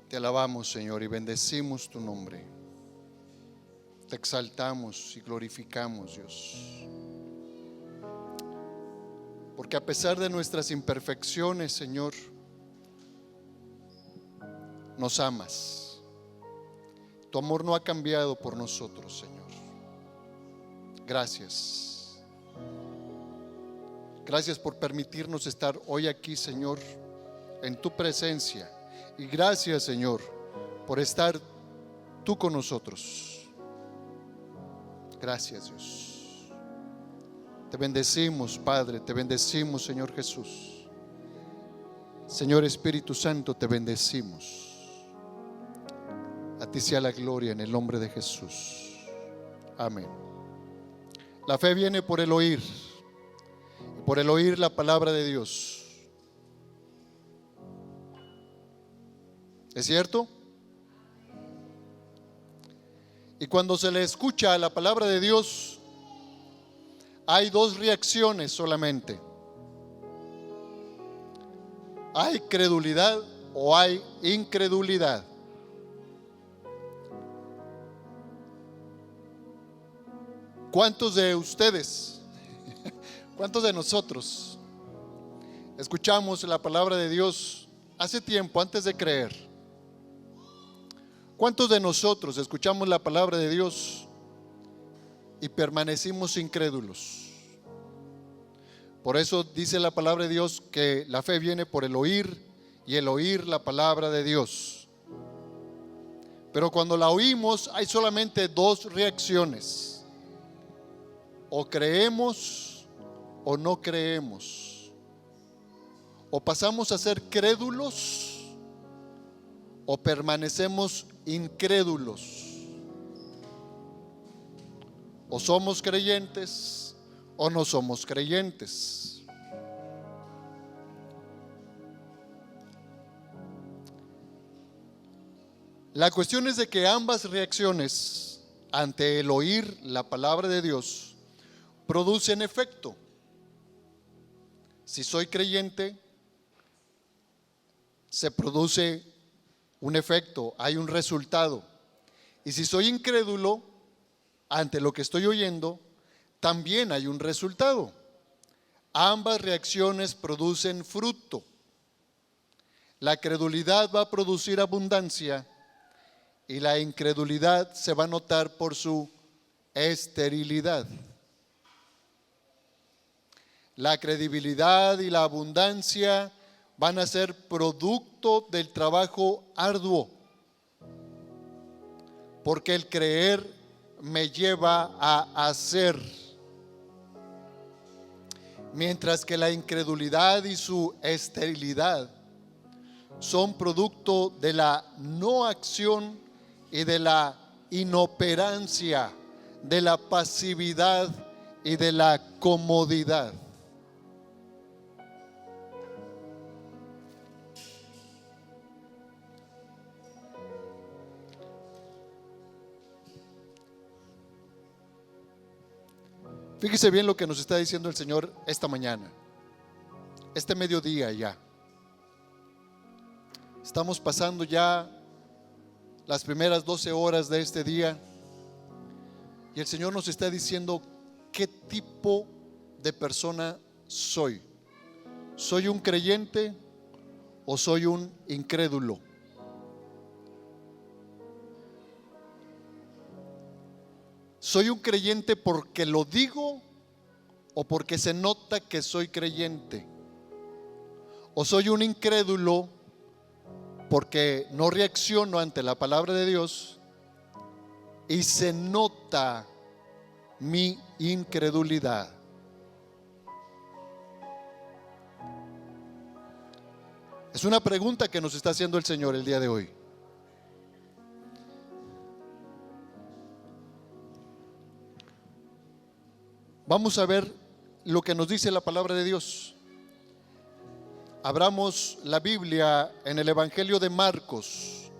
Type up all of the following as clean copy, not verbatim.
Te alabamos, Señor, y bendecimos tu nombre. Te exaltamos y glorificamos, Dios. Porque a pesar de nuestras imperfecciones, Señor, nos amas. Tu amor no ha cambiado por nosotros, Señor. Gracias. Gracias por permitirnos estar hoy aquí, Señor, en tu presencia. Y gracias, Señor, por estar tú con nosotros. Gracias, Dios. Te bendecimos, Padre, te bendecimos, Señor Jesús. Señor Espíritu Santo, te bendecimos. A ti sea la gloria en el nombre de Jesús. Amén. La fe viene por el oír, y por el oír la palabra de Dios. ¿Es cierto? Y cuando se le escucha la palabra de Dios, hay dos reacciones solamente. Hay credulidad o hay incredulidad. ¿Cuántos de ustedes, cuántos de nosotros escuchamos la palabra de Dios hace tiempo antes de creer? ¿Cuántos de nosotros escuchamos la palabra de Dios y permanecimos incrédulos? Por eso dice la palabra de Dios que la fe viene por el oír y el oír la palabra de Dios. Pero cuando la oímos hay solamente dos reacciones: o creemos o no creemos. O pasamos a ser crédulos o permanecemos incrédulos. O somos creyentes o no somos creyentes. La cuestión es de que ambas reacciones ante el oír la palabra de Dios producen efecto. Si soy creyente, se produce un efecto, hay un resultado. Y si soy incrédulo ante lo que estoy oyendo, también hay un resultado. Ambas reacciones producen fruto. La credulidad va a producir abundancia y la incredulidad se va a notar por su esterilidad. La credibilidad y la abundancia van a ser producto del trabajo arduo, porque el creer me lleva a hacer, mientras que la incredulidad y su esterilidad son producto de la no acción y de la inoperancia, de la pasividad y de la comodidad. Fíjese bien lo que nos está diciendo el Señor esta mañana, este mediodía ya. Estamos pasando ya las primeras 12 horas de este día y el Señor nos está diciendo qué tipo de persona soy. ¿Soy un creyente o soy un incrédulo? ¿Soy un creyente porque lo digo o porque se nota que soy creyente? ¿O soy un incrédulo porque no reacciono ante la palabra de Dios y se nota mi incredulidad? Es una pregunta que nos está haciendo el Señor el día de hoy. Vamos a ver lo que nos dice la palabra de Dios. Abramos la Biblia en el Evangelio de Marcos.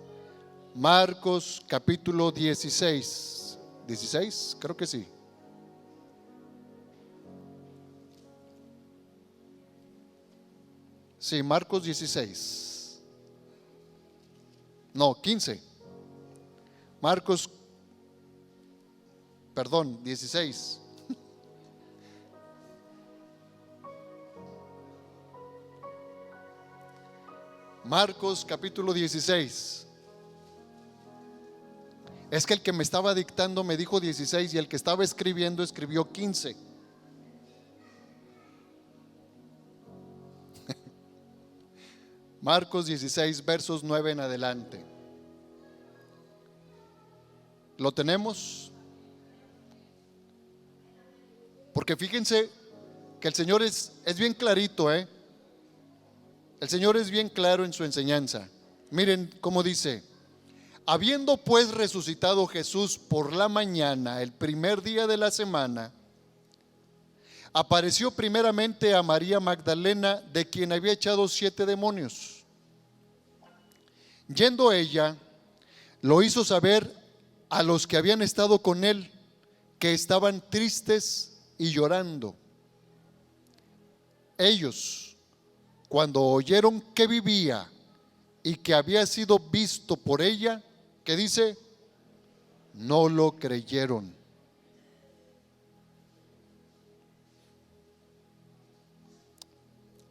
Marcos capítulo 16. ¿16? Creo que sí. Sí, Marcos 16. No, 15. Marcos, perdón, 16. Marcos capítulo 16. Es que el que me estaba dictando me dijo 16 y el que estaba escribiendo escribió 15. Marcos 16, versos 9 en adelante. ¿Lo tenemos? Porque fíjense que el Señor es bien clarito, El Señor es bien claro en su enseñanza. Miren cómo dice: habiendo pues resucitado Jesús por la mañana, el primer día de la semana, apareció primeramente a María Magdalena, de quien había echado 7 demonios. Yendo ella, lo hizo saber a los que habían estado con él, que estaban tristes y llorando. Ellos, cuando oyeron que vivía y que había sido visto por ella, ¿qué dice? No lo creyeron.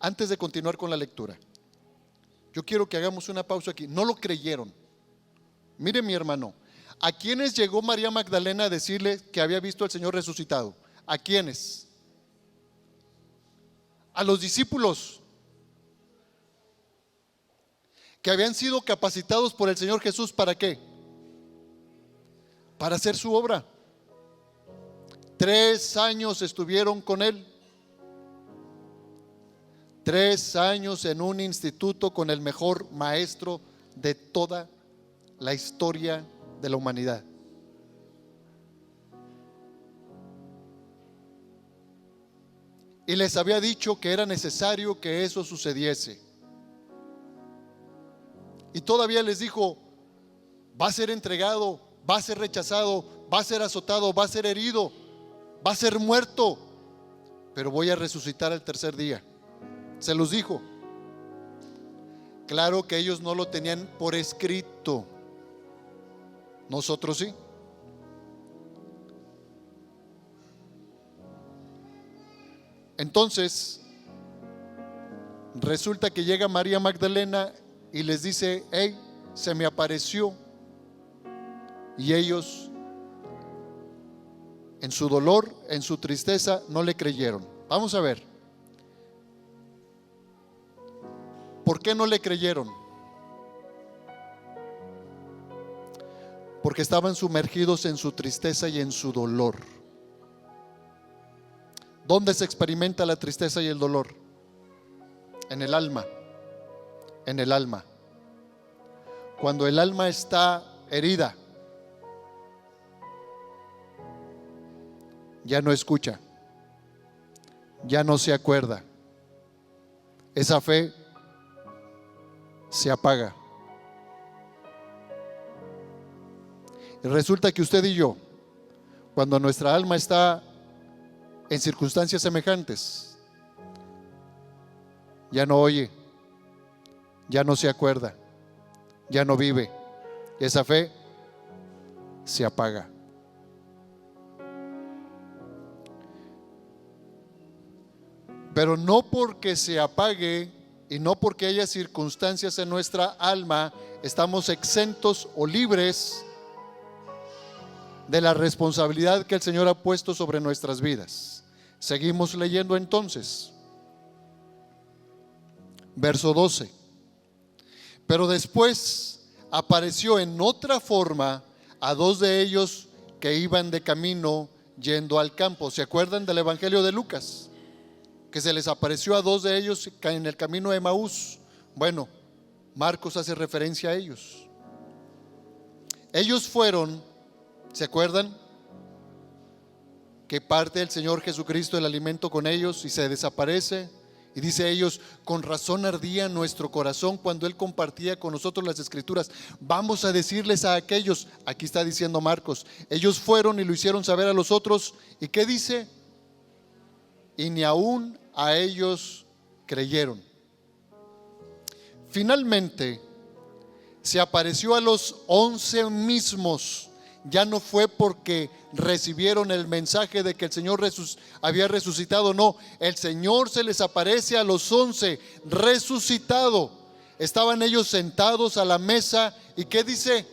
Antes de continuar con la lectura, yo quiero que hagamos una pausa aquí. No lo creyeron. Mire, mi hermano, ¿a quiénes llegó María Magdalena a decirle que había visto al Señor resucitado? ¿A quiénes? A los discípulos que habían sido capacitados por el Señor Jesús. ¿Para qué? Para hacer su obra. 3 años estuvieron con él. 3 años en un instituto con el mejor maestro de toda la historia de la humanidad. Y les había dicho que era necesario que eso sucediese. Y todavía les dijo: va a ser entregado, va a ser rechazado, va a ser azotado, va a ser herido, va a ser muerto, pero voy a resucitar al tercer día. Se los dijo. Claro que ellos no lo tenían por escrito. Nosotros sí. Entonces, resulta que llega María Magdalena y les dice: hey, se me apareció. Y ellos, en su dolor, en su tristeza, no le creyeron. Vamos a ver. ¿Por qué no le creyeron? Porque estaban sumergidos en su tristeza y en su dolor. ¿Dónde se experimenta la tristeza y el dolor? En el alma. En el alma. Cuando el alma está herida, ya no escucha, ya no se acuerda. Esa fe se apaga. Y resulta que usted y yo, cuando nuestra alma está en circunstancias semejantes, ya no oye, ya no se acuerda, ya no vive. Esa fe se apaga. Pero no porque se apague y no porque haya circunstancias en nuestra alma, estamos exentos o libres de la responsabilidad que el Señor ha puesto sobre nuestras vidas. Seguimos leyendo entonces. Verso 12. Pero después apareció en otra forma a 2 de ellos que iban de camino yendo al campo. ¿Se acuerdan del Evangelio de Lucas? Que se les apareció a 2 de ellos en el camino de Emaús. Bueno, Marcos hace referencia a ellos. Ellos fueron, ¿se acuerdan? Que parte el Señor Jesucristo el alimento con ellos y se desaparece. Y dice ellos: con razón ardía nuestro corazón cuando Él compartía con nosotros las escrituras. Vamos a decirles a aquellos, aquí está diciendo Marcos, ellos fueron y lo hicieron saber a los otros. ¿Y qué dice? Y ni aún a ellos creyeron. Finalmente se apareció a los 11 mismos, ya no fue porque recibieron el mensaje de que el Señor había resucitado, no, el Señor se les aparece a los 11 resucitado. Estaban ellos sentados a la mesa y ¿qué dice?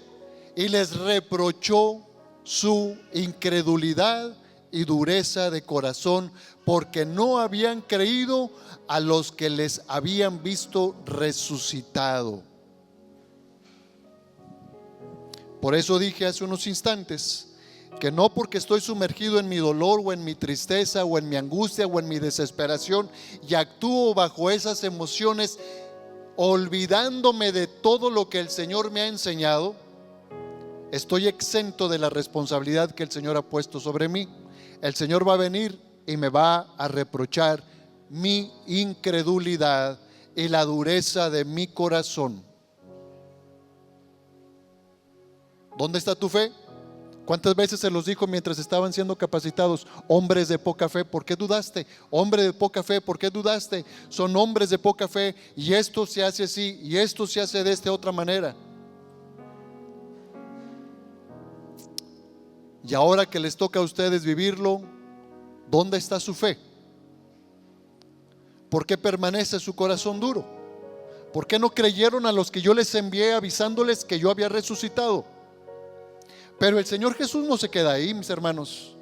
Y les reprochó su incredulidad y dureza de corazón, porque no habían creído a los que les habían visto resucitado. Por eso dije hace unos instantes que no porque estoy sumergido en mi dolor o en mi tristeza o en mi angustia o en mi desesperación y actúo bajo esas emociones, olvidándome de todo lo que el Señor me ha enseñado, estoy exento de la responsabilidad que el Señor ha puesto sobre mí. El Señor va a venir y me va a reprochar mi incredulidad y la dureza de mi corazón. ¿Dónde está tu fe? ¿Cuántas veces se los dijo mientras estaban siendo capacitados? Hombres de poca fe, ¿por qué dudaste? Hombre de poca fe, ¿por qué dudaste? Son hombres de poca fe y esto se hace así y esto se hace de esta otra manera. Y ahora que les toca a ustedes vivirlo, ¿dónde está su fe? ¿Por qué permanece su corazón duro? ¿Por qué no creyeron a los que yo les envié avisándoles que yo había resucitado? Pero el Señor Jesús no se queda ahí, mis hermanos.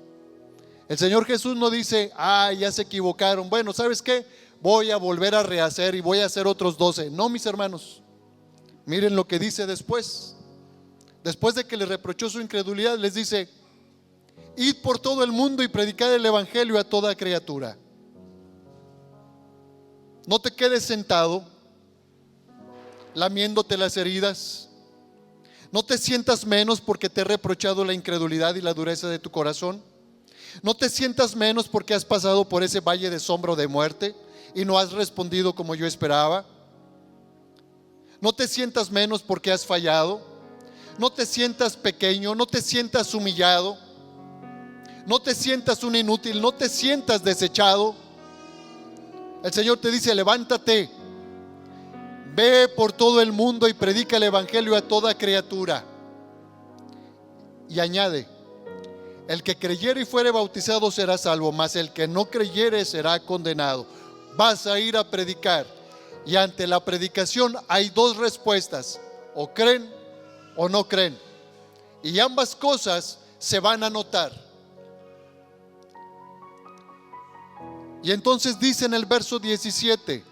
El Señor Jesús no dice, ya se equivocaron, bueno, ¿sabes qué? Voy a volver a rehacer y voy a hacer otros 12. No, mis hermanos, miren lo que dice después. Después de que les reprochó su incredulidad, les dice: id por todo el mundo y predicad el evangelio a toda criatura. No te quedes sentado lamiéndote las heridas. No te sientas menos porque te he reprochado la incredulidad y la dureza de tu corazón. No te sientas menos porque has pasado por ese valle de sombra o de muerte y no has respondido como yo esperaba. No te sientas menos porque has fallado. No te sientas pequeño, no te sientas humillado. No te sientas un inútil, no te sientas desechado. El Señor te dice: levántate, ve por todo el mundo y predica el evangelio a toda criatura. Y añade: el que creyere y fuere bautizado será salvo, mas el que no creyere será condenado. Vas a ir a predicar, y ante la predicación hay dos respuestas: o creen o no creen, y ambas cosas se van a notar. Y entonces dice en el verso 17: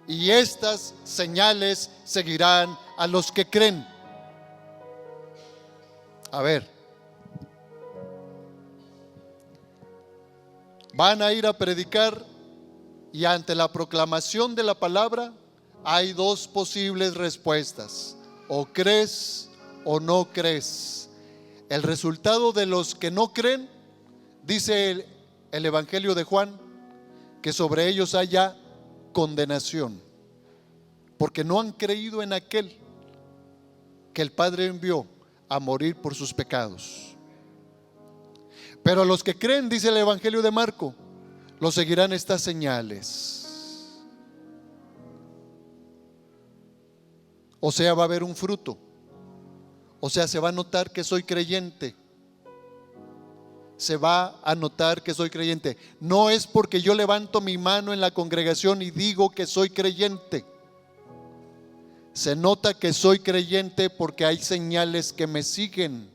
y estas señales seguirán a los que creen. A ver, van a ir a predicar y ante la proclamación de la palabra hay dos posibles respuestas: o crees o no crees. El resultado de los que no creen, dice el Evangelio de Juan, que sobre ellos haya condenación, porque no han creído en aquel que el Padre envió a morir por sus pecados. Pero a los que creen, dice el Evangelio de Marco, los seguirán estas señales. O sea, va a haber un fruto. O sea, se va a notar que soy creyente. Se va a notar que soy creyente. No es porque yo levanto mi mano en la congregación y digo que soy creyente. Se nota que soy creyente porque hay señales que me siguen.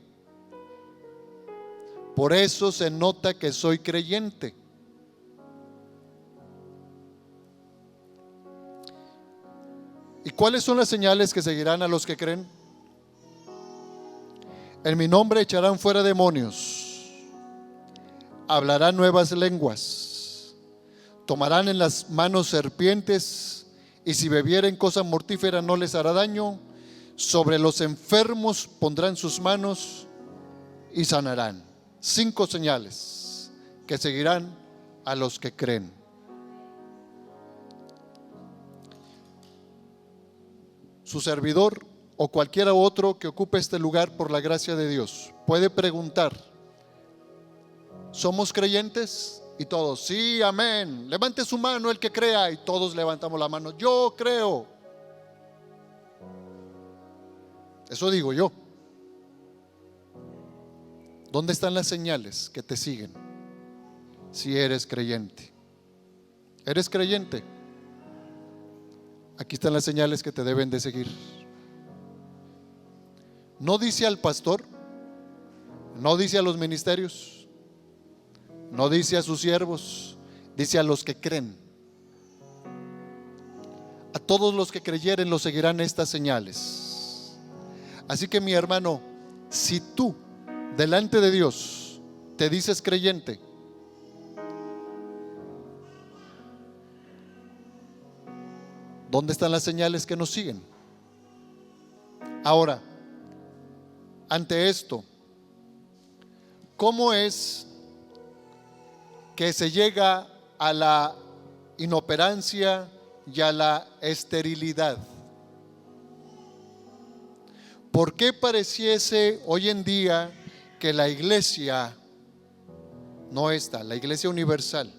Por eso se nota que soy creyente. ¿Y cuáles son las señales que seguirán a los que creen? En mi nombre echarán fuera demonios, hablarán nuevas lenguas, tomarán en las manos serpientes, y si bebieren cosa mortífera no les hará daño. Sobre los enfermos pondrán sus manos y sanarán. 5 señales que seguirán a los que creen. Su servidor o cualquiera otro que ocupe este lugar por la gracia de Dios puede preguntar: ¿somos creyentes? Y todos: sí, amén. Levante su mano el que crea. Y todos levantamos la mano: yo creo. Eso digo yo. ¿Dónde están las señales que te siguen? Si eres creyente. ¿Eres creyente? Aquí están las señales que te deben de seguir. No dice al pastor, no dice a los ministerios, no dice a sus siervos, dice a los que creen. A todos los que creyeren los seguirán estas señales. Así que, mi hermano, si tú delante de Dios te dices creyente, ¿dónde están las señales que nos siguen? Ahora, ante esto, ¿cómo es que se llega a la inoperancia y a la esterilidad? ¿Por qué pareciese hoy en día que la iglesia no está, la iglesia universal,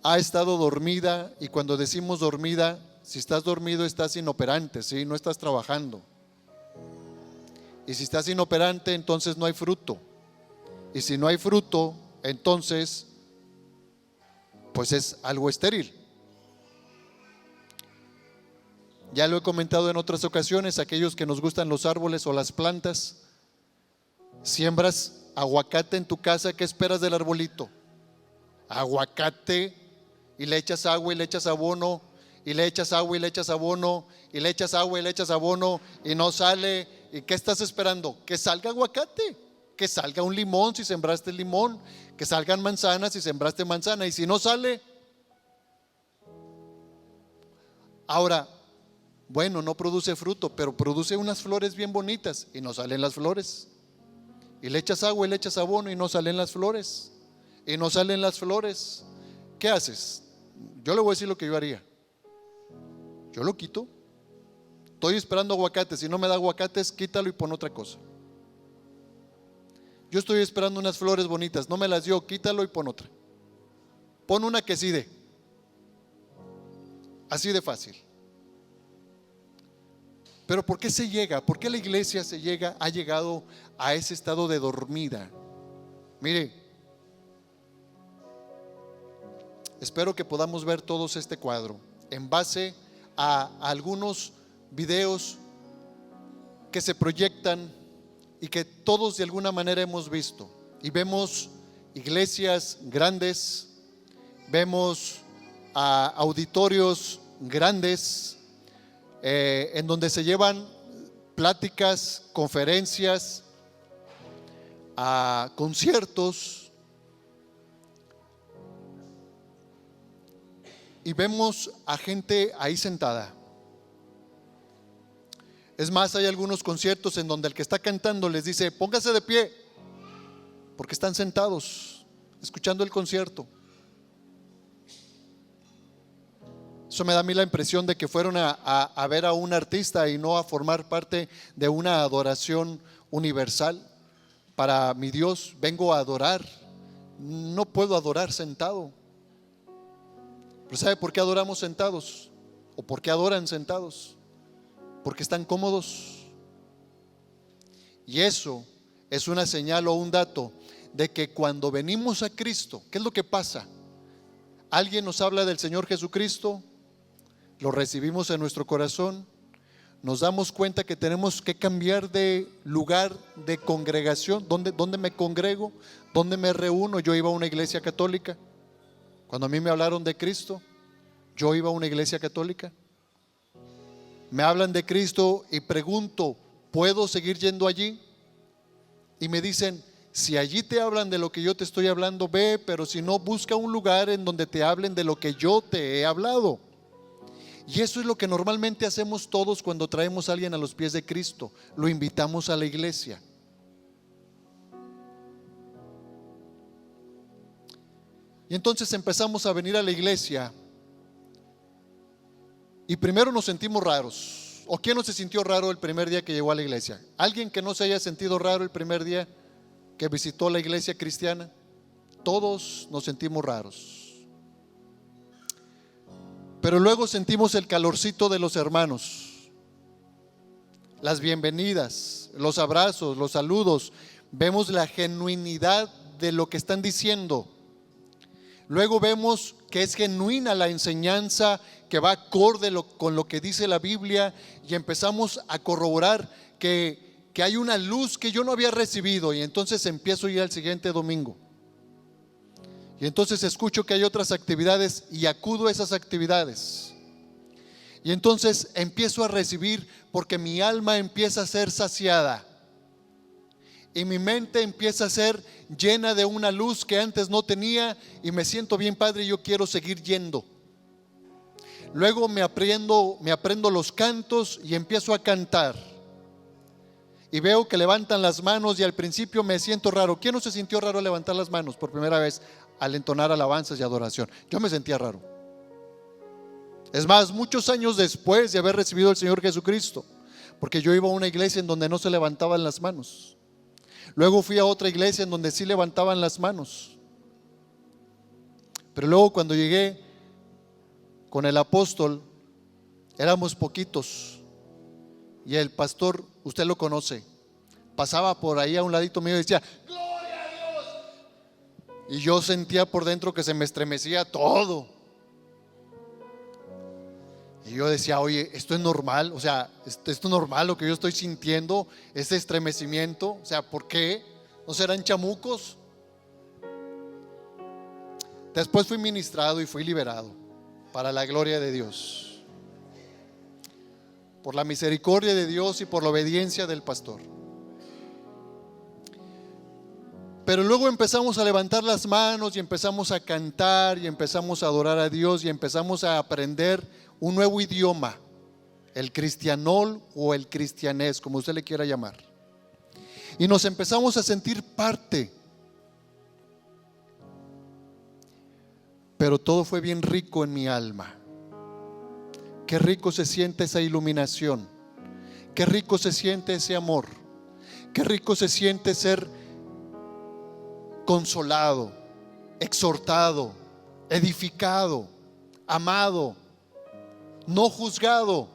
ha estado dormida? Y cuando decimos dormida, si estás dormido estás inoperante, ¿sí? No estás trabajando. Y si estás inoperante, entonces no hay fruto. Y si no hay fruto, entonces pues es algo estéril. Ya lo he comentado en otras ocasiones, aquellos que nos gustan los árboles o las plantas, siembras aguacate en tu casa, ¿qué esperas del arbolito? Aguacate, y le echas agua y le echas abono, y le echas agua y le echas abono, y le echas agua y le echas abono, y no sale. ¿Y qué estás esperando? Que salga aguacate, que salga un limón si sembraste limón, que salgan manzanas si sembraste manzana. Y si no sale, ahora, bueno, no produce fruto, pero produce unas flores bien bonitas y no salen las flores. Y le echas agua y le echas abono y no salen las flores. Y no salen las flores. ¿Qué haces? Yo le voy a decir lo que yo haría. Yo lo quito. Estoy esperando aguacates, si no me da aguacates, quítalo y pon otra cosa. Yo estoy esperando unas flores bonitas, no me las dio, quítalo y pon otra. Pon una que sí dé. Así de fácil. Pero ¿por qué se llega? ¿Por qué la iglesia ha llegado a ese estado de dormida? Mire, espero que podamos ver todos este cuadro en base a algunos videos que se proyectan y que todos de alguna manera hemos visto. Y vemos iglesias grandes, vemos auditorios grandes, en donde se llevan pláticas, conferencias, conciertos, y vemos a gente ahí sentada. Es más, hay algunos conciertos en donde el que está cantando les dice: póngase de pie, porque están sentados escuchando el concierto. Eso me da a mí la impresión de que fueron a ver a un artista y no a formar parte de una adoración universal. Para mi Dios vengo a adorar, no puedo adorar sentado. Pero ¿sabe por qué adoramos sentados? ¿O por qué adoran sentados? Porque están cómodos. Y eso es una señal o un dato de que cuando venimos a Cristo, ¿qué es lo que pasa? Alguien nos habla del Señor Jesucristo, lo recibimos en nuestro corazón, nos damos cuenta que tenemos que cambiar de lugar de congregación. ¿Dónde me congrego? ¿Dónde me reúno? Yo iba a una iglesia católica. Cuando a mí me hablaron de Cristo, yo iba a una iglesia católica. Me hablan de Cristo y pregunto: ¿puedo seguir yendo allí? Y me dicen: si allí te hablan de lo que yo te estoy hablando, ve, pero si no, busca un lugar en donde te hablen de lo que yo te he hablado. Y eso es lo que normalmente hacemos todos cuando traemos a alguien a los pies de Cristo: lo invitamos a la iglesia. Y entonces empezamos a venir a la iglesia y primero nos sentimos raros. ¿O quién no se sintió raro el primer día que llegó a la iglesia? ¿Alguien que no se haya sentido raro el primer día que visitó la iglesia cristiana? Todos nos sentimos raros. Pero luego sentimos el calorcito de los hermanos, las bienvenidas, los abrazos, los saludos. Vemos la genuinidad de lo que están diciendo. Luego vemos que es genuina la enseñanza, que va acorde con lo que dice la Biblia, y empezamos a corroborar que hay una luz que yo no había recibido, y entonces empiezo a ir al siguiente domingo. Y entonces escucho que hay otras actividades y acudo a esas actividades. Y entonces empiezo a recibir, porque mi alma empieza a ser saciada. Y mi mente empieza a ser llena de una luz que antes no tenía, y me siento bien padre y yo quiero seguir yendo. Luego me aprendo los cantos y empiezo a cantar. Y veo que levantan las manos, y al principio me siento raro. ¿Quién no se sintió raro al levantar las manos por primera vez al entonar alabanzas y adoración? Yo me sentía raro. Es más, muchos años después de haber recibido al Señor Jesucristo, porque yo iba a una iglesia en donde no se levantaban las manos. Luego fui a otra iglesia en donde sí levantaban las manos. Pero luego, cuando llegué con el apóstol, éramos poquitos, y el pastor, usted lo conoce, pasaba por ahí a un ladito mío y decía: ¡Gloria a Dios! Y yo sentía por dentro que se me estremecía todo. Y yo decía: oye, esto es normal, o sea, esto es normal lo que yo estoy sintiendo, ese estremecimiento, o sea, ¿por qué? ¿No serán chamucos? Después fui ministrado y fui liberado para la gloria de Dios, por la misericordia de Dios y por la obediencia del pastor. Pero luego empezamos a levantar las manos y empezamos a cantar y empezamos a adorar a Dios y empezamos a aprender un nuevo idioma, el cristianol o el cristianés, como usted le quiera llamar. Y nos empezamos a sentir parte. Pero todo fue bien rico en mi alma. Qué rico se siente esa iluminación. Qué rico se siente ese amor. Qué rico se siente ser consolado, exhortado, edificado, amado, no juzgado,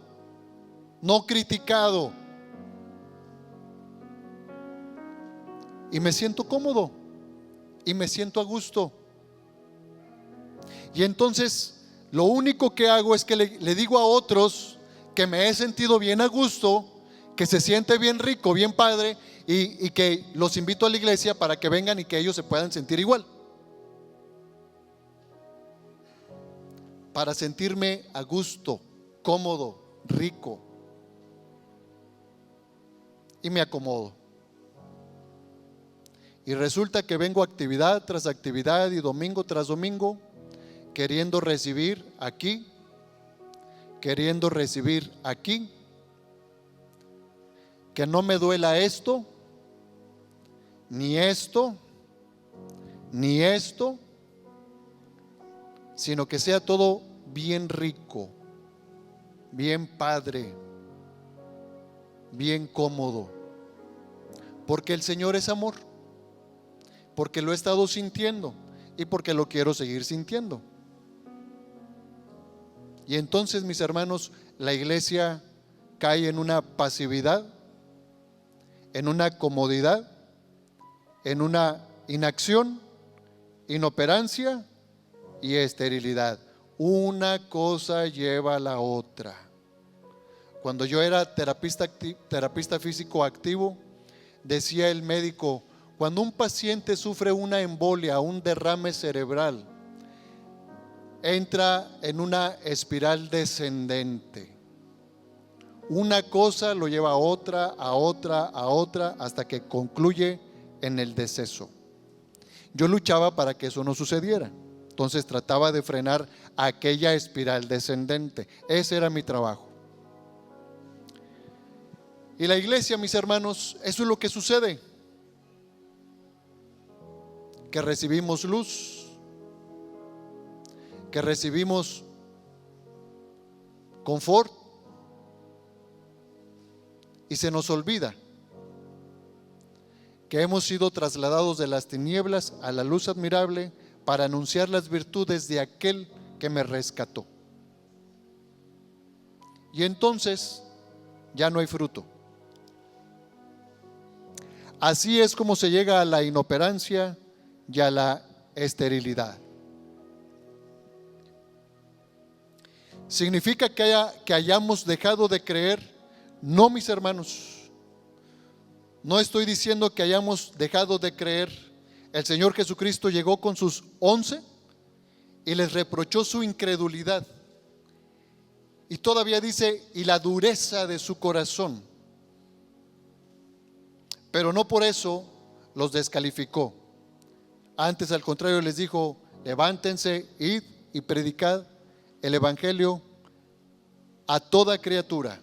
no criticado. Y me siento cómodo y me siento a gusto. Y entonces lo único que hago es que le digo a otros que me he sentido bien a gusto, que se siente bien rico, bien padre, y que los invito a la iglesia para que vengan y que ellos se puedan sentir igual, para sentirme a gusto, cómodo, rico. Y me acomodo. Y resulta que vengo actividad tras actividad y domingo tras domingo, queriendo recibir aquí, queriendo recibir aquí. Que no me duela esto, ni esto, ni esto, sino que sea todo bien rico, bien padre, bien cómodo. Porque el Señor es amor, porque lo he estado sintiendo y porque lo quiero seguir sintiendo. Y entonces, mis hermanos, la iglesia cae en una pasividad, en una comodidad, en una inacción, inoperancia y esterilidad. Una cosa lleva a la otra. Cuando yo era terapista físico activo, decía el médico: cuando un paciente sufre una embolia, un derrame cerebral, entra en una espiral descendente. Una cosa lo lleva a otra, a otra, a otra, hasta que concluye en el deceso. Yo luchaba para que eso no sucediera. Entonces trataba de frenar aquella espiral descendente. Ese era mi trabajo. Y la iglesia, mis hermanos, eso es lo que sucede. Que recibimos luz, que recibimos confort, y se nos olvida que hemos sido trasladados de las tinieblas a la luz admirable para anunciar las virtudes de aquel que me rescató. y entonces ya no hay fruto. Así es como se llega a la inoperancia y a la esterilidad. ¿Significa que hayamos dejado de creer? No, mis hermanos. No estoy diciendo que hayamos dejado de creer. El Señor Jesucristo llegó con sus 11 y les reprochó su incredulidad. Y todavía dice, y la dureza de su corazón. Pero no por eso los descalificó. Antes, al contrario, les dijo: levántense, id y predicad el evangelio a toda criatura.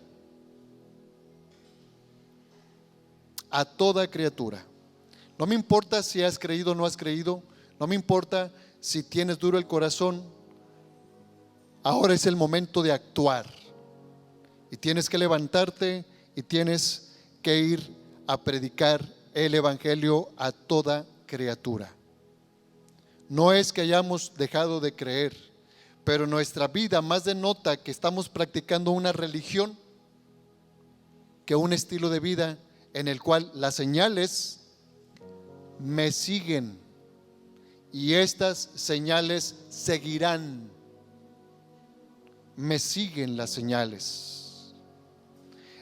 A toda criatura. No me importa si has creído o no has creído. No me importa si tienes duro el corazón. Ahora es el momento de actuar. Y tienes que levantarte y tienes que ir a predicar el evangelio a toda criatura. No es que hayamos dejado de creer, pero nuestra vida más denota que estamos practicando una religión que un estilo de vida en el cual las señales me siguen y estas señales seguirán. Me siguen las señales.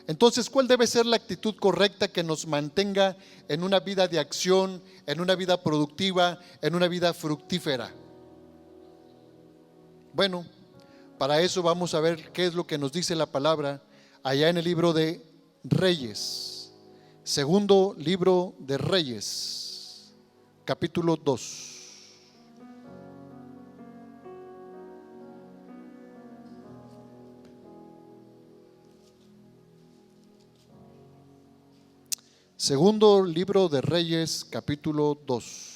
Entonces, ¿cuál debe ser la actitud correcta que nos mantenga en una vida de acción, en una vida productiva, en una vida fructífera? Bueno, para eso vamos a ver qué es lo que nos dice la palabra allá en el libro de Reyes, segundo libro de Reyes, capítulo 2. Segundo libro de Reyes, capítulo 2.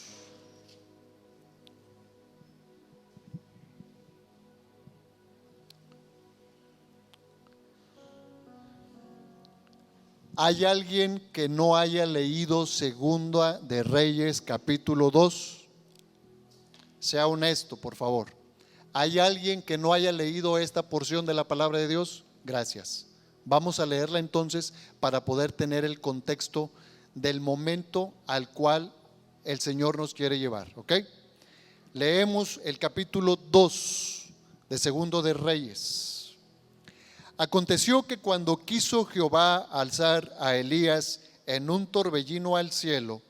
¿Hay alguien que no haya leído Segunda de Reyes, capítulo 2? Sea honesto, por favor. ¿Hay alguien que no haya leído esta porción de la palabra de Dios? Gracias. Vamos a leerla entonces para poder tener el contexto del momento al cual el Señor nos quiere llevar, ¿ok? Leemos el capítulo 2 de Segundo de Reyes. Aconteció que cuando quiso Jehová alzar a Elías en un torbellino al cielo,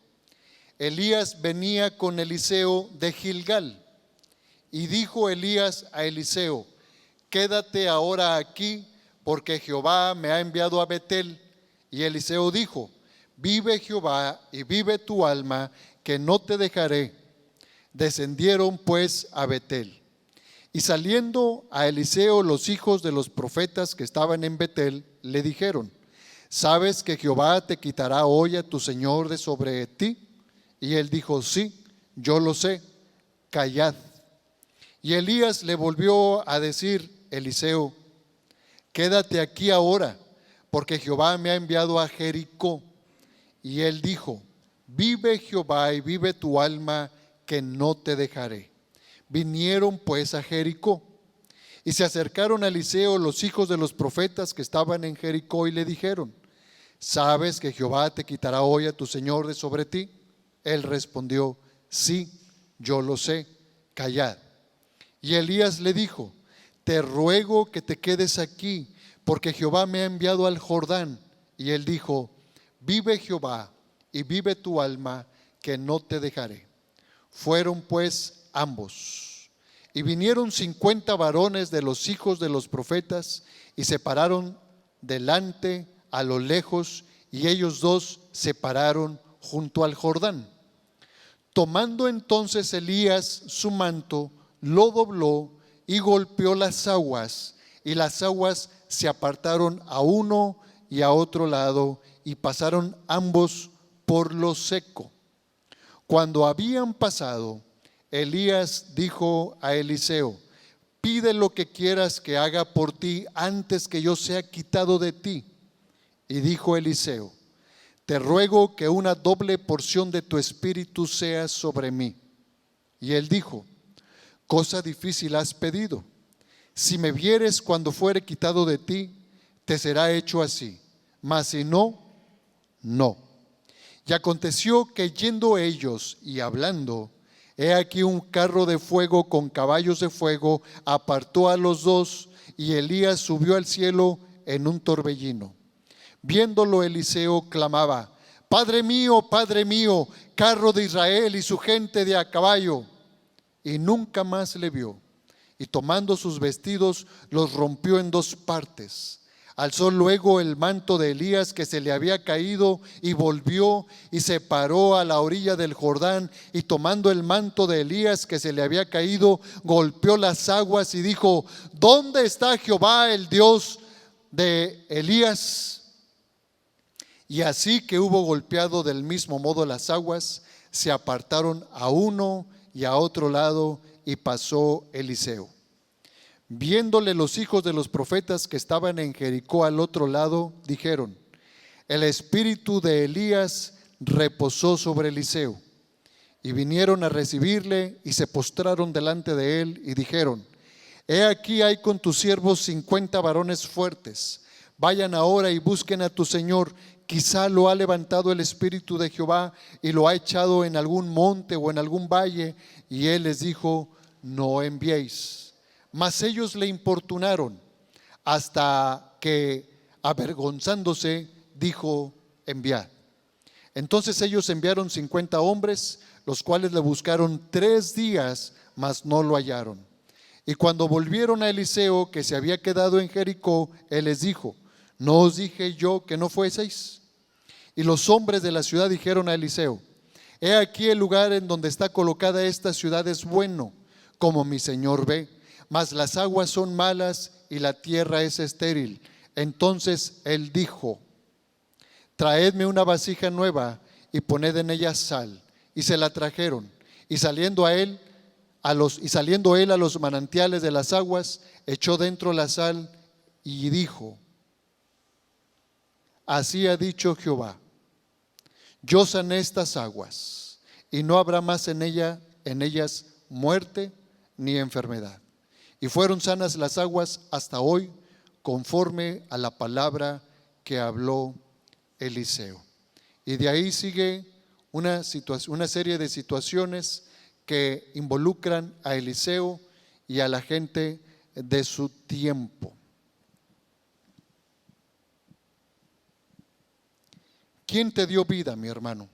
Elías venía con Eliseo de Gilgal. Y dijo Elías a Eliseo: quédate ahora aquí, porque Jehová me ha enviado a Betel. Y Eliseo dijo: vive Jehová y vive tu alma, que no te dejaré. Descendieron pues a Betel. Y saliendo a Eliseo los hijos de los profetas que estaban en Betel, le dijeron: ¿sabes que Jehová te quitará hoy a tu señor de sobre ti? Y él dijo: sí, yo lo sé, callad. Y Elías le volvió a decir: Eliseo, quédate aquí ahora, porque Jehová me ha enviado a Jericó. Y él dijo: vive Jehová y vive tu alma, que no te dejaré. Vinieron pues a Jericó. Y se acercaron a Eliseo los hijos de los profetas que estaban en Jericó y le dijeron: ¿sabes que Jehová te quitará hoy a tu señor de sobre ti? Él respondió: sí, yo lo sé, callad. Y Elías le dijo: te ruego que te quedes aquí, porque Jehová me ha enviado al Jordán. Y él dijo: vive Jehová y vive tu alma, que no te dejaré. Fueron pues ambos, y vinieron 50 varones de los hijos de los profetas, y se pararon delante a lo lejos, y ellos dos se pararon junto al Jordán. Tomando entonces Elías su manto, lo dobló y golpeó las aguas, y las aguas se apartaron a uno y a otro lado, y pasaron ambos por lo seco. Cuando habían pasado, Elías dijo a Eliseo: pide lo que quieras que haga por ti antes que yo sea quitado de ti. Y dijo Eliseo: te ruego que una doble porción de tu espíritu sea sobre mí. Y él dijo: cosa difícil has pedido. Si me vieres cuando fuere quitado de ti, te será hecho así, mas si no, no. Y aconteció que yendo ellos y hablando, he aquí un carro de fuego con caballos de fuego apartó a los dos, y Elías subió al cielo en un torbellino. Viéndolo Eliseo clamaba: Padre mío, carro de Israel y su gente de a caballo. Y nunca más le vio. Y tomando sus vestidos los rompió en dos partes. Alzó luego el manto de Elías que se le había caído y volvió y se paró a la orilla del Jordán, y tomando el manto de Elías que se le había caído, golpeó las aguas y dijo: ¿Dónde está Jehová, el Dios de Elías? Y así que hubo golpeado del mismo modo las aguas, se apartaron a uno y a otro lado, y pasó Eliseo. Viéndole los hijos de los profetas que estaban en Jericó al otro lado, dijeron: el espíritu de Elías reposó sobre Eliseo. Y vinieron a recibirle y se postraron delante de él y dijeron: he aquí hay con tus siervos 50 varones fuertes. Vayan ahora y busquen a tu señor. Quizá lo ha levantado el espíritu de Jehová y lo ha echado en algún monte o en algún valle. Y él les dijo: no enviéis. Mas ellos le importunaron hasta que, avergonzándose, dijo: enviad. Entonces ellos enviaron 50 hombres, los cuales le buscaron 3 días, mas no lo hallaron. Y cuando volvieron a Eliseo, que se había quedado en Jericó, él les dijo: ¿no os dije yo que no fueseis? Y los hombres de la ciudad dijeron a Eliseo: he aquí el lugar en donde está colocada esta ciudad es bueno, como mi señor ve, mas las aguas son malas y la tierra es estéril. Entonces él dijo: traedme una vasija nueva y poned en ella sal. Y se la trajeron. Y saliendo él a los manantiales de las aguas, echó dentro la sal y dijo: así ha dicho Jehová: yo sané estas aguas, y no habrá más en ellas muerte ni enfermedad. Y fueron sanas las aguas hasta hoy, conforme a la palabra que habló Eliseo. Y de ahí sigue una serie de situaciones que involucran a Eliseo y a la gente de su tiempo. ¿Quién te dio vida, mi hermano?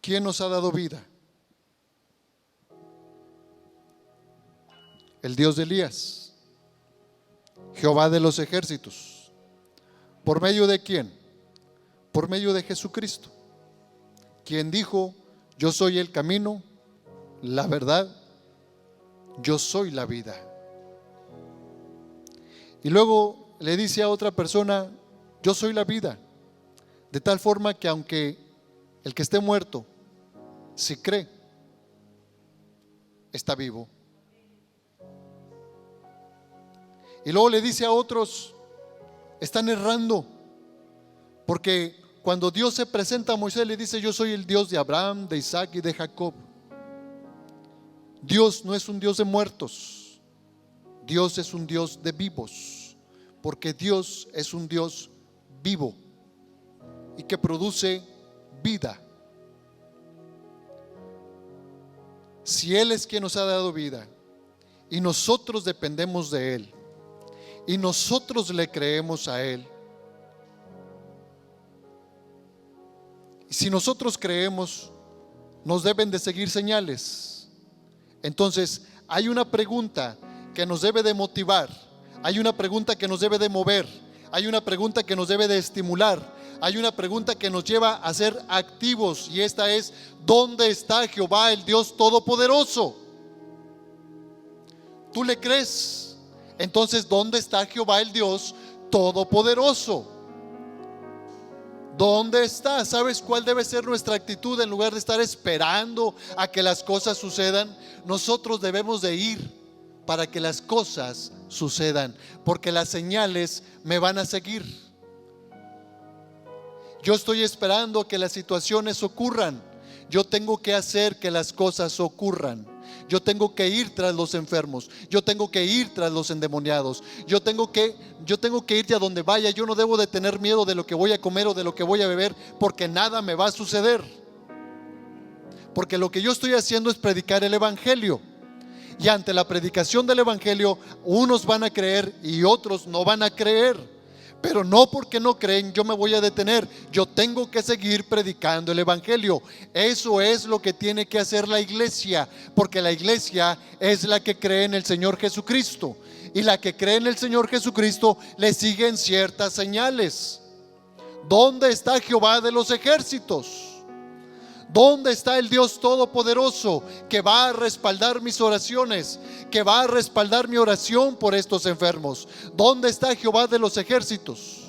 ¿Quién nos ha dado vida? El Dios de Elías, Jehová de los ejércitos. ¿Por medio de quién? Por medio de Jesucristo, quien dijo: yo soy el camino, la verdad, yo soy la vida. Y luego le dice a otra persona: yo soy la vida, de tal forma que aunque el que esté muerto, si cree, está vivo. Y luego le dice a otros: están errando, porque cuando Dios se presenta a Moisés le dice: yo soy el Dios de Abraham, de Isaac y de Jacob. Dios no es un Dios de muertos, Dios es un Dios de vivos, porque Dios es un Dios vivo y que produce vida. Si Él es quien nos ha dado vida y nosotros dependemos de Él y nosotros le creemos a Él, y si nosotros creemos, nos deben de seguir señales. Entonces hay una pregunta que nos debe de motivar, hay una pregunta que nos debe de mover, hay una pregunta que nos debe de estimular, hay una pregunta que nos lleva a ser activos, y esta es: ¿dónde está Jehová, el Dios Todopoderoso? ¿Tú le crees? Entonces, ¿dónde está Jehová, el Dios Todopoderoso? ¿Dónde está? ¿Sabes cuál debe ser nuestra actitud? En lugar de estar esperando a que las cosas sucedan, nosotros debemos de ir para que las cosas sucedan, porque las señales me van a seguir. Yo estoy esperando que las situaciones ocurran. Yo tengo que hacer que las cosas ocurran. Yo tengo que ir tras los enfermos, yo tengo que ir tras los endemoniados, yo tengo que ir a donde vaya. Yo no debo de tener miedo de lo que voy a comer o de lo que voy a beber, porque nada me va a suceder, porque lo que yo estoy haciendo es predicar el evangelio. Y ante la predicación del evangelio, unos van a creer y otros no van a creer. Pero no porque no creen yo me voy a detener. Yo tengo que seguir predicando el evangelio. Eso es lo que tiene que hacer la iglesia, porque la iglesia es la que cree en el Señor Jesucristo, y la que cree en el Señor Jesucristo le siguen ciertas señales. ¿Dónde está Jehová de los ejércitos? ¿Dónde está el Dios Todopoderoso que va a respaldar mis oraciones, que va a respaldar mi oración por estos enfermos? ¿Dónde está Jehová de los ejércitos?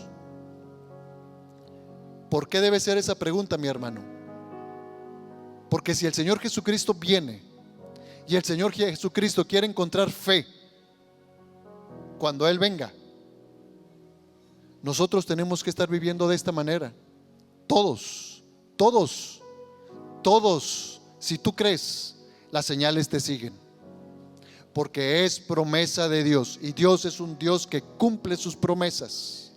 ¿Por qué debe ser esa pregunta, mi hermano? Porque si el Señor Jesucristo viene y el Señor Jesucristo quiere encontrar fe cuando Él venga, nosotros tenemos que estar viviendo de esta manera. Todos. Si tú crees, las señales te siguen, porque es promesa de Dios, y Dios es un Dios que cumple sus promesas.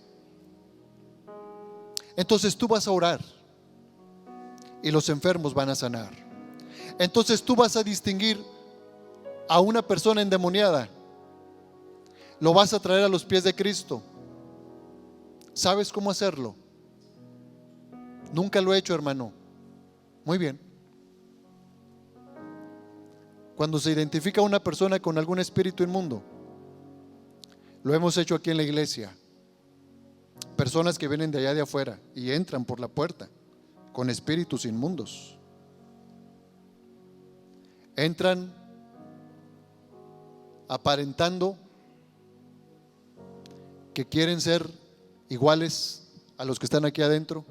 Entonces tú vas a orar y los enfermos van a sanar. Entonces tú vas a distinguir a una persona endemoniada, lo vas a traer a los pies de Cristo. ¿Sabes cómo hacerlo? Nunca lo he hecho, hermano. Muy bien. Cuando se identifica a una persona con algún espíritu inmundo, lo hemos hecho aquí en la iglesia. Personas que vienen de allá de afuera y entran por la puerta con espíritus inmundos. Entran aparentando que quieren ser iguales a los que están aquí adentro.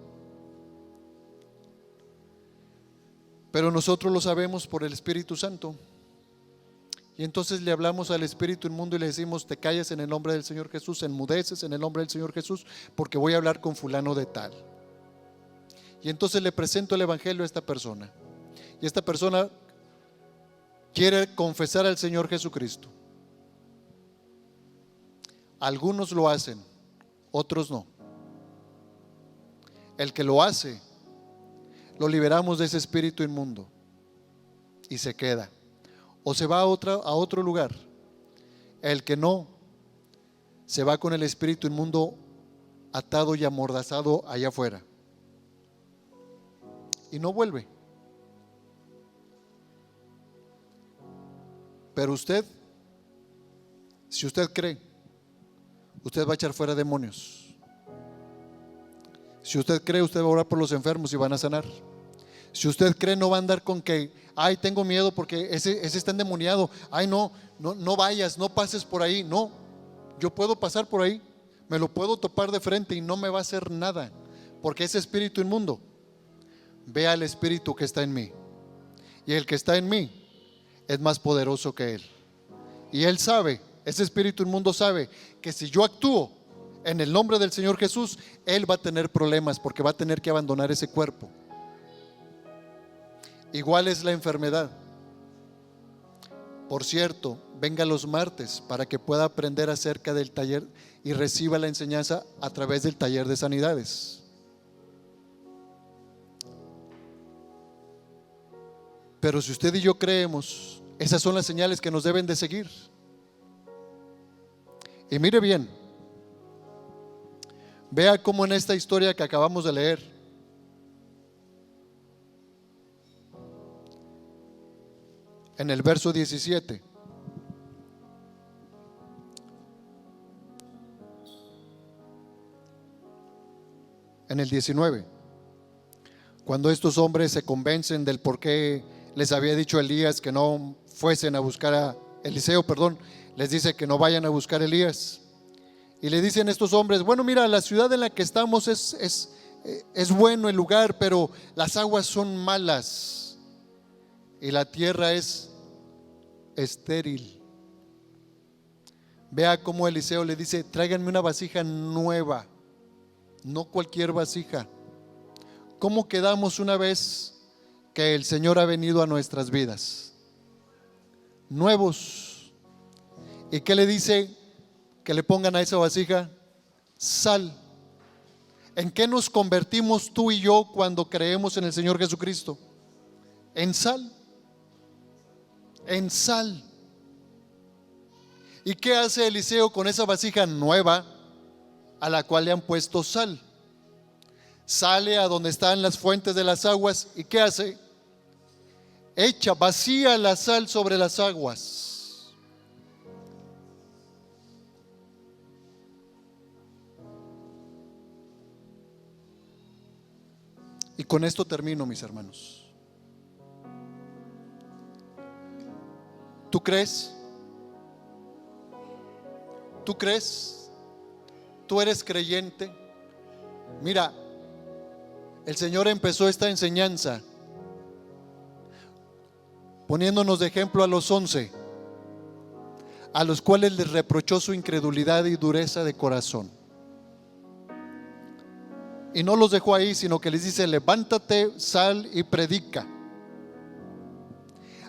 Pero nosotros lo sabemos por el Espíritu Santo. Y entonces le hablamos al espíritu inmundo y le decimos: te calles en el nombre del Señor Jesús, enmudeces en el nombre del Señor Jesús, porque voy a hablar con fulano de tal. Y entonces le presento el evangelio a esta persona, y esta persona quiere confesar al Señor Jesucristo. Algunos lo hacen, otros no. El que lo hace, lo liberamos de ese espíritu inmundo y se queda, o se va a otro lugar. El que no, se va con el espíritu inmundo atado y amordazado allá afuera y no vuelve. Pero usted, si usted cree, usted va a echar fuera demonios. Si usted cree, usted va a orar por los enfermos y van a sanar. Si usted cree, no va a andar con que: ay, tengo miedo porque ese está endemoniado. Ay, no vayas, no pases por ahí. No, yo puedo pasar por ahí, me lo puedo topar de frente y no me va a hacer nada, porque ese espíritu inmundo ve al espíritu que está en mí, y el que está en mí es más poderoso que él. Y él sabe, ese espíritu inmundo sabe que si yo actúo en el nombre del Señor Jesús, él va a tener problemas, porque va a tener que abandonar ese cuerpo. Igual es la enfermedad. Por cierto, venga los martes para que pueda aprender acerca del taller y reciba la enseñanza a través del taller de sanidades. Pero si usted y yo creemos, esas son las señales que nos deben de seguir. Y mire bien, vea cómo en esta historia que acabamos de leer, en el verso 17, en el 19, cuando estos hombres se convencen del por qué les había dicho Elías que no fuesen a buscar a Eliseo, les dice que no vayan a buscar a Elías. Y le dicen estos hombres: bueno, mira, la ciudad en la que estamos es bueno el lugar, pero las aguas son malas y la tierra es estéril. Vea cómo Eliseo le dice: tráiganme una vasija nueva, no cualquier vasija. ¿Cómo quedamos una vez que el Señor ha venido a nuestras vidas? nuevos. ¿Y qué le dice que le pongan a esa vasija? Sal. ¿En qué nos convertimos tú y yo cuando creemos en el Señor Jesucristo? En sal. En sal. ¿Y qué hace Eliseo con esa vasija nueva a la cual le han puesto sal? Sale a donde están las fuentes de las aguas. ¿Y qué hace? Vacía la sal sobre las aguas. Y con esto termino, mis hermanos. ¿Tú crees? ¿Tú crees? ¿Tú eres creyente? Mira, el Señor empezó esta enseñanza poniéndonos de ejemplo a los 11, a los cuales les reprochó su incredulidad y dureza de corazón. Y no los dejó ahí, sino que les dice: levántate, sal y predica.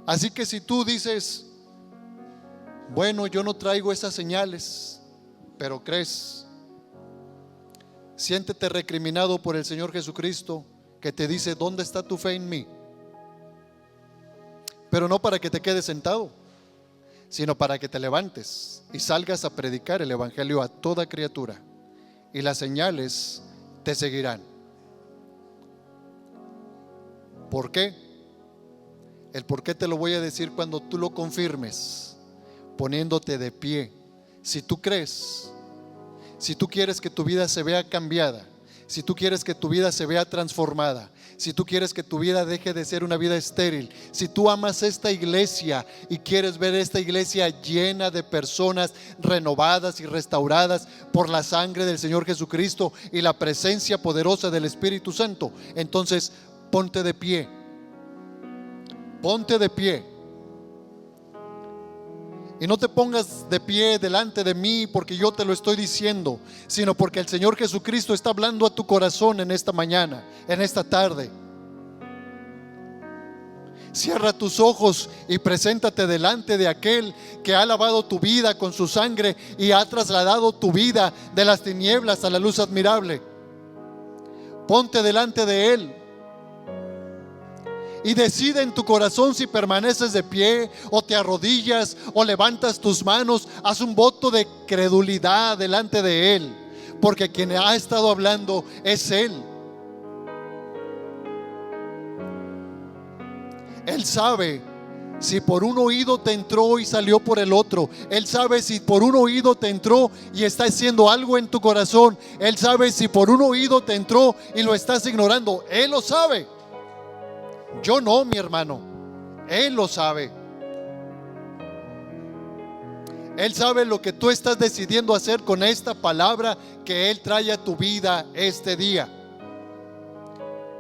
Así que si tú dices: bueno, yo no traigo esas señales, pero crees, siéntete recriminado por el Señor Jesucristo, que te dice: ¿dónde está tu fe en mí? Pero no para que te quedes sentado, sino para que te levantes y salgas a predicar el evangelio a toda criatura, y las señales te seguirán. ¿Por qué? El por qué te lo voy a decir cuando tú lo confirmes, poniéndote de pie. Si tú crees, si tú quieres que tu vida se vea cambiada, si tú quieres que tu vida se vea transformada, si tú quieres que tu vida deje de ser una vida estéril, si tú amas esta iglesia y quieres ver esta iglesia llena de personas renovadas y restauradas por la sangre del Señor Jesucristo y la presencia poderosa del Espíritu Santo, entonces ponte de pie. Ponte de pie. Y no te pongas de pie delante de mí porque yo te lo estoy diciendo, sino porque el Señor Jesucristo está hablando a tu corazón en esta mañana, en esta tarde. Cierra tus ojos y preséntate delante de aquel que ha lavado tu vida con su sangre y ha trasladado tu vida de las tinieblas a la luz admirable. Ponte delante de Él y decide en tu corazón si permaneces de pie o te arrodillas o levantas tus manos. Haz un voto de credulidad delante de Él, porque quien ha estado hablando es Él. Él sabe si por un oído te entró y salió por el otro. Él sabe si por un oído te entró y está haciendo algo en tu corazón. Él sabe si por un oído te entró y lo estás ignorando. Él lo sabe. Yo no, mi hermano. Él lo sabe. Él sabe lo que tú estás decidiendo hacer con esta palabra que Él trae a tu vida este día.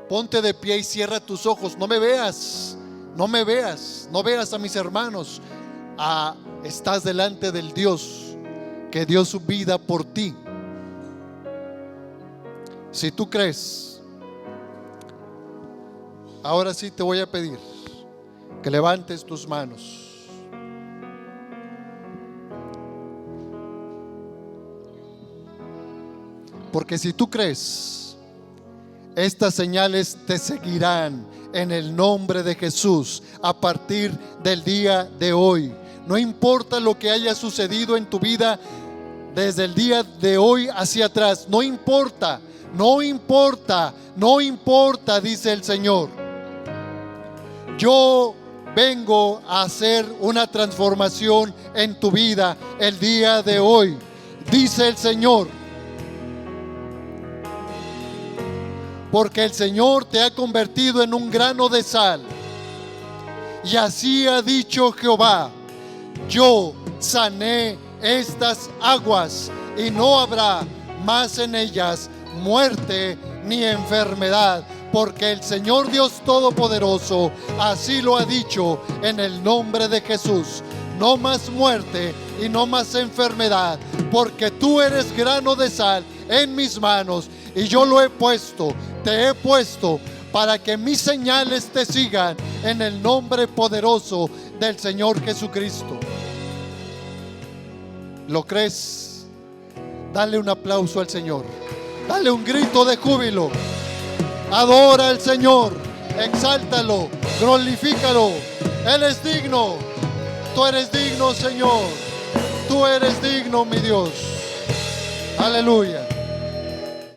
Ponte de pie y cierra tus ojos. No me veas. No me veas. No veas a mis hermanos. Estás delante del Dios que dio su vida por ti. Si tú crees, ahora sí te voy a pedir que levantes tus manos. Porque si tú crees, estas señales te seguirán en el nombre de Jesús a partir del día de hoy. No importa lo que haya sucedido en tu vida desde el día de hoy hacia atrás. No importa, no importa, no importa, dice el Señor. Yo vengo a hacer una transformación en tu vida el día de hoy, dice el Señor. Porque el Señor te ha convertido en un grano de sal. Y así ha dicho Jehová: yo sané estas aguas y no habrá más en ellas muerte ni enfermedad, porque el Señor Dios Todopoderoso así lo ha dicho en el nombre de Jesús. No más muerte y no más enfermedad, porque tú eres grano de sal en mis manos y yo lo he puesto, te he puesto para que mis señales te sigan en el nombre poderoso del Señor Jesucristo. ¿Lo crees? Dale un aplauso al Señor. Dale un grito de júbilo. Adora al Señor. Exáltalo. Glorifícalo. Él es digno. Tú eres digno, Señor. Tú eres digno, mi Dios. Aleluya.